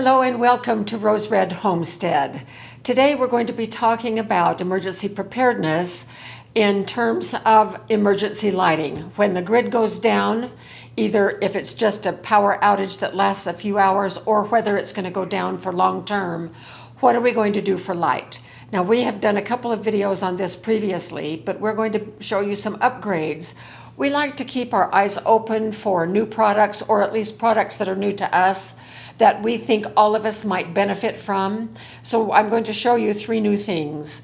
Hello and welcome to Rose Red Homestead. Today we're going to be talking about emergency preparedness in terms of emergency lighting. When the grid goes down, either if it's just a power outage that lasts a few hours or whether it's going to go down for long term, what are we going to do for light? Now we have done a couple of videos on this previously, but we're going to show you some upgrades. We like to keep our eyes open for new products, or at least products that are new to us that we think all of us might benefit from. So I'm going to show you 3 new things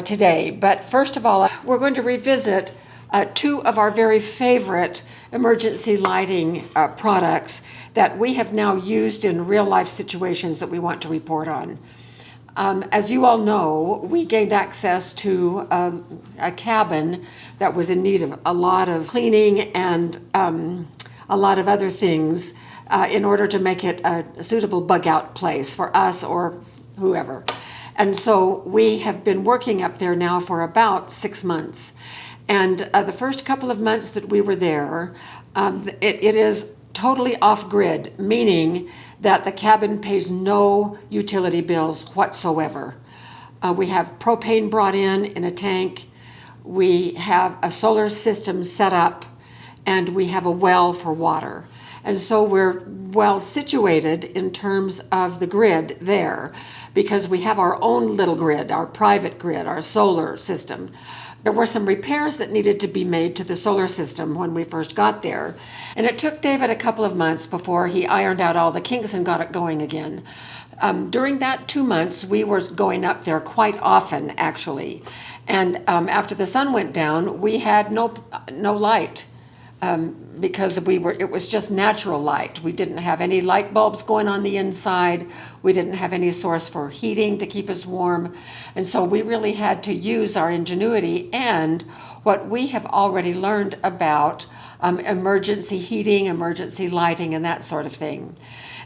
today. But first of all, we're going to revisit 2 of our very favorite emergency lighting products that we have now used in real life situations that we want to report on. As you all know, we gained access to a cabin that was in need of a lot of cleaning and a lot of other things in order to make it a suitable bug out place for us or whoever. And so we have been working up there now for about 6 months. And the first couple of months that we were there, it is totally off-grid, meaning that the cabin pays no utility bills whatsoever. We have propane brought in a tank, we have a solar system set up, and we have a well for water. And so we're well situated in terms of the grid there because we have our own little grid, our private grid, our solar system. There were some repairs that needed to be made to the solar system when we first got there. And it took David a couple of months before he ironed out all the kinks and got it going again. During that 2 months, we were going up there quite often, actually. And after the sun went down, we had no light. Because it was just natural light. We didn't have any light bulbs going on the inside. We didn't have any source for heating to keep us warm. And so we really had to use our ingenuity and what we have already learned about emergency heating, emergency lighting, and that sort of thing.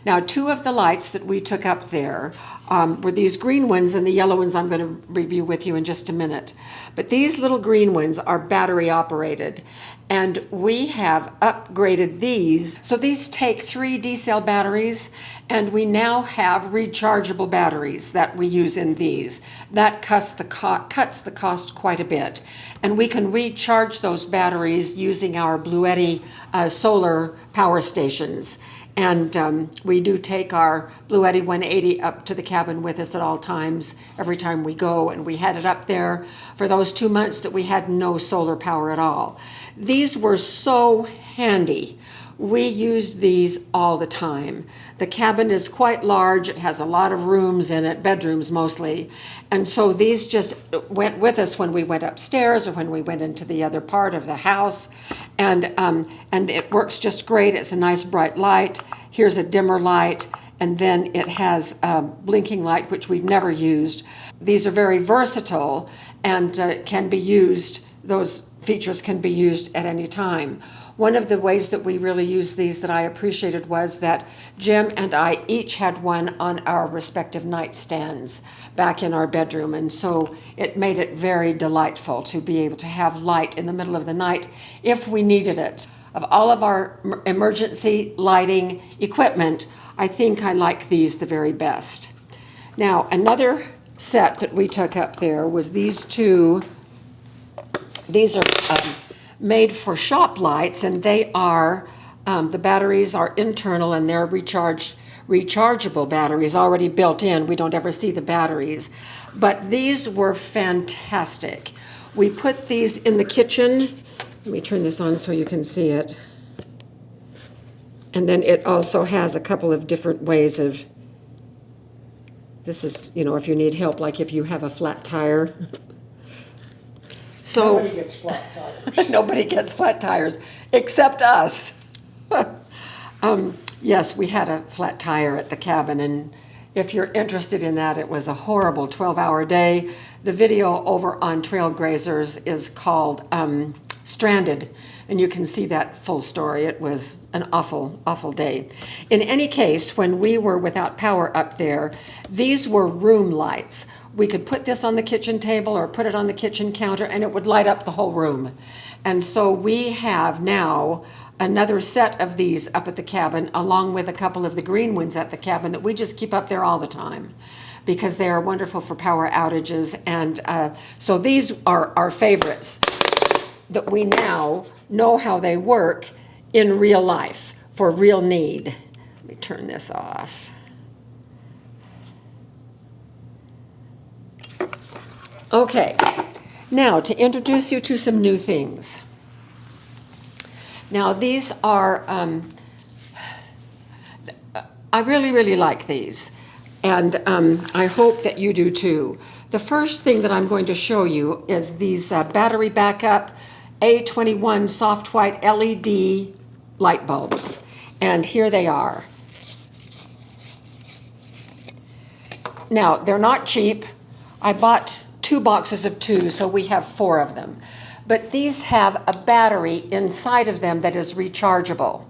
Now, 2 of the lights that we took up there were these green ones, and the yellow ones I'm going to review with you in just a minute. But these little green ones are battery operated, and we have upgraded these. So these take 3 D-cell batteries, and we now have rechargeable batteries that we use in these. That cuts the cost quite a bit. And we can recharge those batteries using our Bluetti solar power stations. And we do take our Bluetti 180 up to the cabin with us at all times, every time we go. And we had it up there for those 2 months that we had no solar power at all. These were so handy. We used these all the time. The cabin is quite large. It has a lot of rooms in it, bedrooms mostly. And so these just went with us when we went upstairs or when we went into the other part of the house. And it works just great. It's a nice bright light. Here's a dimmer light. And then it has blinking light, which we've never used. These are very versatile and can be used. Those features can be used at any time. One of the ways that we really used these that I appreciated was that Jim and I each had one on our respective nightstands back in our bedroom, and so it made it very delightful to be able to have light in the middle of the night if we needed it. Of all of our emergency lighting equipment, I think I like these the very best. Now, another set that we took up there was these 2. These are made for shop lights, and they are, the batteries are internal and they're rechargeable batteries already built in. We don't ever see the batteries. But these were fantastic. We put these in the kitchen. Let me turn this on so you can see it. And then it also has a couple of different ways of, this is, if you need help, like if you have a flat tire. So nobody gets flat tires. Nobody gets flat tires, except us. Yes, we had a flat tire at the cabin, and if you're interested in that, it was a horrible 12-hour day. The video over on Trailgrazers is called Stranded, and you can see that full story. It was an awful, awful day. In any case, when we were without power up there, these were room lights. We could put this on the kitchen table or put it on the kitchen counter, and it would light up the whole room. And so we have now another set of these up at the cabin, along with a couple of the green ones at the cabin that we just keep up there all the time because they are wonderful for power outages. And so these are our favorites that we now know how they work in real life for real need. Let me turn this off. Okay, now to introduce you to some new things. Now these are, I really, really like these, and I hope that you do too. The first thing that I'm going to show you is these battery backup A21 soft white LED light bulbs, and here they are. Now, they're not cheap. I bought 2 boxes of 2, so we have 4 of them. But these have a battery inside of them that is rechargeable.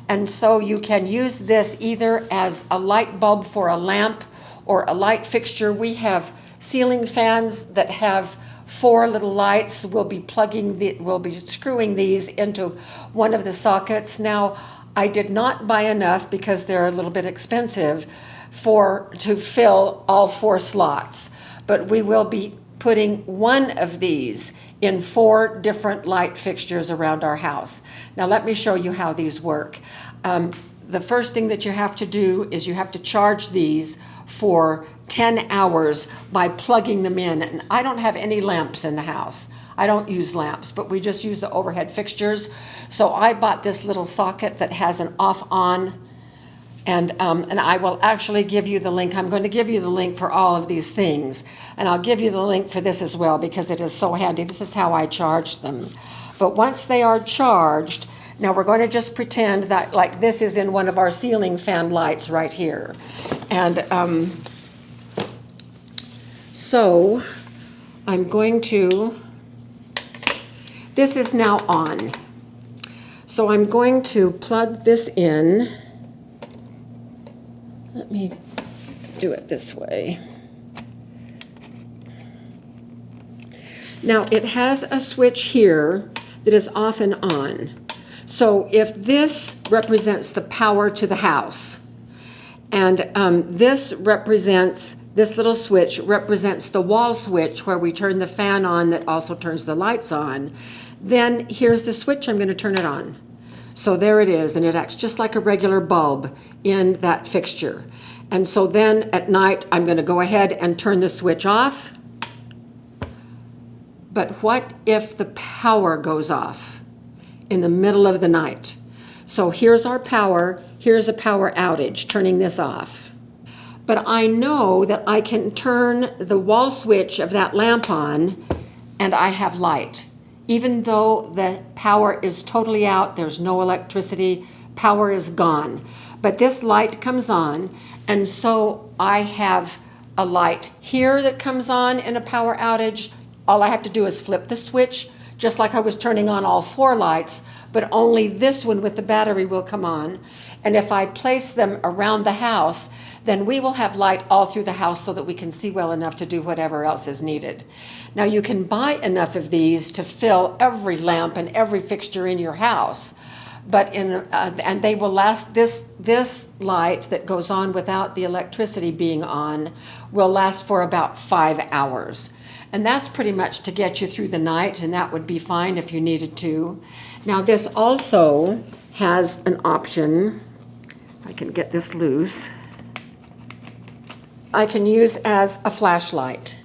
And so you can use this either as a light bulb for a lamp or a light fixture. We have ceiling fans that have 4 little lights. We'll be screwing these into one of the sockets. Now, I did not buy enough because they're a little bit expensive to fill all 4 slots. But we will be putting one of these in 4 different light fixtures around our house. Now let me show you how these work. The first thing that you have to do is you have to charge these for 10 hours by plugging them in. And I don't have any lamps in the house. I don't use lamps, but we just use the overhead fixtures. So I bought this little socket that has an off-on, and I will actually give you the link. I'm going to give you the link for all of these things, and I'll give you the link for this as well because it is so handy. This is how I charge them. But once they are charged, now we're going to just pretend that like this is in one of our ceiling fan lights right here. And so I'm going to, this is now on. So I'm going to plug this in. Let me do it this way. Now it has a switch here that is off and on. So if this represents the power to the house, and this little switch represents the wall switch where we turn the fan on that also turns the lights on, then here's the switch, I'm going to turn it on. So there it is, and it acts just like a regular bulb in that fixture. And so then at night, I'm going to go ahead and turn the switch off. But what if the power goes off in the middle of the night? So here's our power, here's a power outage, turning this off. But I know that I can turn the wall switch of that lamp on, and I have light. Even though the power is totally out, there's no electricity, power is gone. But this light comes on, and so I have a light here that comes on in a power outage. All I have to do is flip the switch, just like I was turning on all 4 lights, but only this one with the battery will come on. And if I place them around the house, then we will have light all through the house so that we can see well enough to do whatever else is needed. Now you can buy enough of these to fill every lamp and every fixture in your house, but and they will last. This light that goes on without the electricity being on will last for about 5 hours. And that's pretty much to get you through the night, and that would be fine if you needed to. Now this also has an option. If I can get this loose, I can use as a flashlight.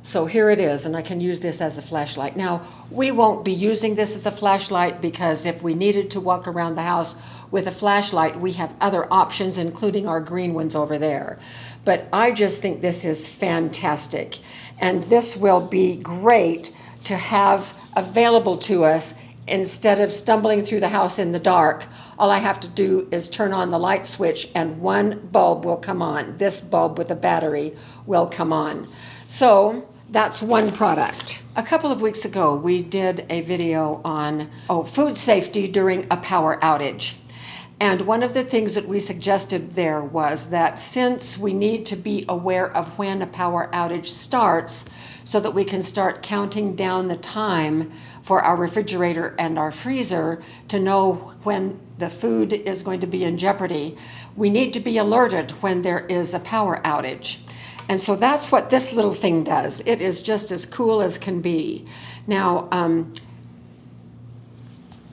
So here it is, and I can use this as a flashlight. Now, we won't be using this as a flashlight because if we needed to walk around the house with a flashlight, we have other options, including our green ones over there. But I just think this is fantastic. And this will be great to have available to us instead of stumbling through the house in the dark. All I have to do is turn on the light switch and one bulb will come on. This bulb with a battery will come on. So that's one product. A couple of weeks ago, we did a video on food safety during a power outage. And one of the things that we suggested there was that since we need to be aware of when a power outage starts so that we can start counting down the time for our refrigerator and our freezer to know when the food is going to be in jeopardy, we need to be alerted when there is a power outage. And so that's what this little thing does. It is just as cool as can be. Now,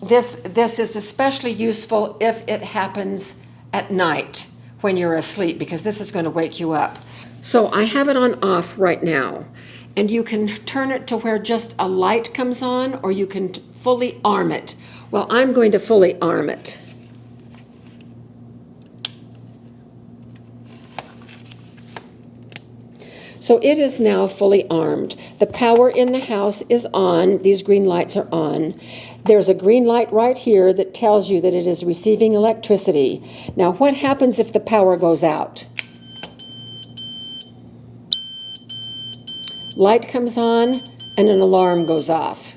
This is especially useful if it happens at night when you're asleep, because this is going to wake you up. So I have it on off right now, and you can turn it to where just a light comes on, or you can fully arm it. Well, I'm going to fully arm it. So it is now fully armed. The power in the house is on. These green lights are on. There's a green light right here that tells you that it is receiving electricity. Now, what happens if the power goes out? Light comes on and an alarm goes off.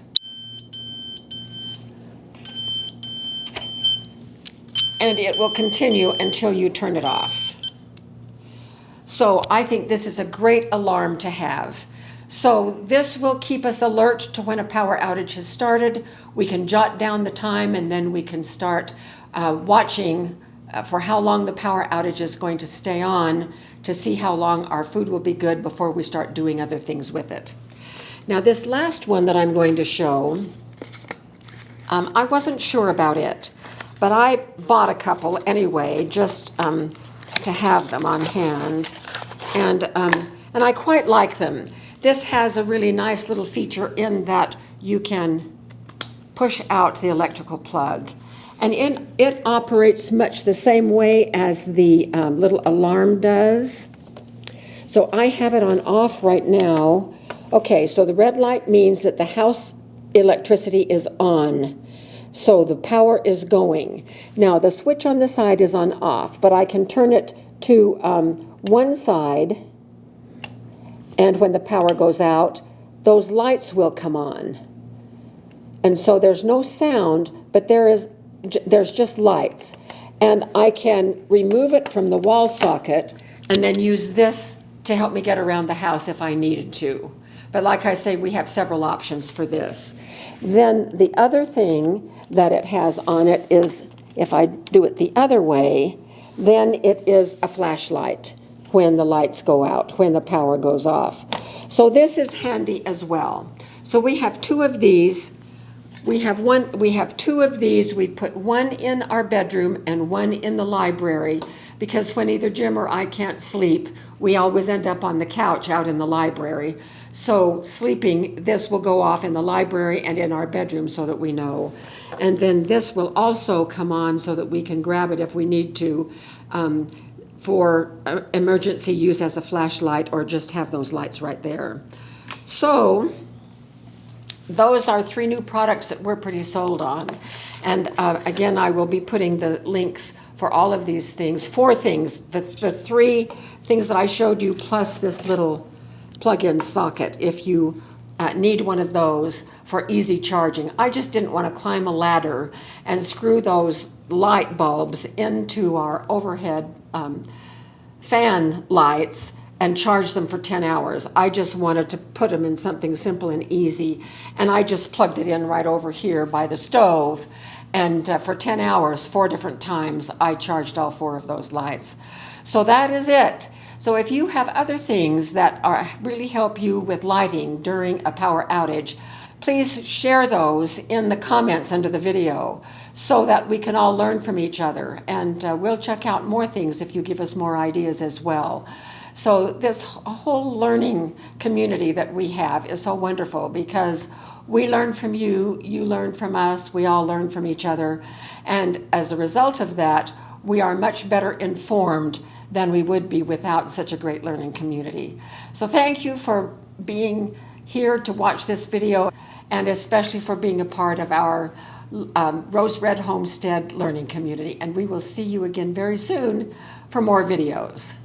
And it will continue until you turn it off. So I think this is a great alarm to have. So this will keep us alert to when a power outage has started. We can jot down the time, and then we can start watching for how long the power outage is going to stay on to see how long our food will be good before we start doing other things with it. Now, this last one that I'm going to show, I wasn't sure about it, but I bought a couple anyway, just to have them on hand, and I quite like them. This has a really nice little feature in that you can push out the electrical plug, and it operates much the same way as the little alarm does. So I have it on off right now. Okay, so the red light means that the house electricity is on. So the power is going. Now the switch on the side is on off, but I can turn it to one side, and when the power goes out, those lights will come on. And so there's no sound, but there's just lights. And I can remove it from the wall socket and then use this to help me get around the house if I needed to. But like I say, we have several options for this. Then the other thing that it has on it is, if I do it the other way, then it is a flashlight when the lights go out, when the power goes off. So this is handy as well. So we have two of these. We have two of these. We put one in our bedroom and one in the library, because when either Jim or I can't sleep, we always end up on the couch out in the library. So sleeping, this will go off in the library and in our bedroom so that we know. And then this will also come on so that we can grab it if we need to, for emergency use as a flashlight, or just have those lights right there. So those are 3 new products that we're pretty sold on. And again, I will be putting the links for all of these things, 4 things, the 3 things that I showed you, plus this little plug-in socket if you need one of those for easy charging. I just didn't want to climb a ladder and screw those light bulbs into our overhead fan lights and charge them for 10 hours. I just wanted to put them in something simple and easy, and I just plugged it in right over here by the stove, and for 10 hours, 4 different times, I charged all 4 of those lights. So that is it. So if you have other things that really help you with lighting during a power outage, please share those in the comments under the video so that we can all learn from each other. And we'll check out more things if you give us more ideas as well. So this whole learning community that we have is so wonderful, because we learn from you, you learn from us, we all learn from each other. And as a result of that, we are much better informed than we would be without such a great learning community. So thank you for being here to watch this video, and especially for being a part of our Rose Red Homestead learning community. And we will see you again very soon for more videos.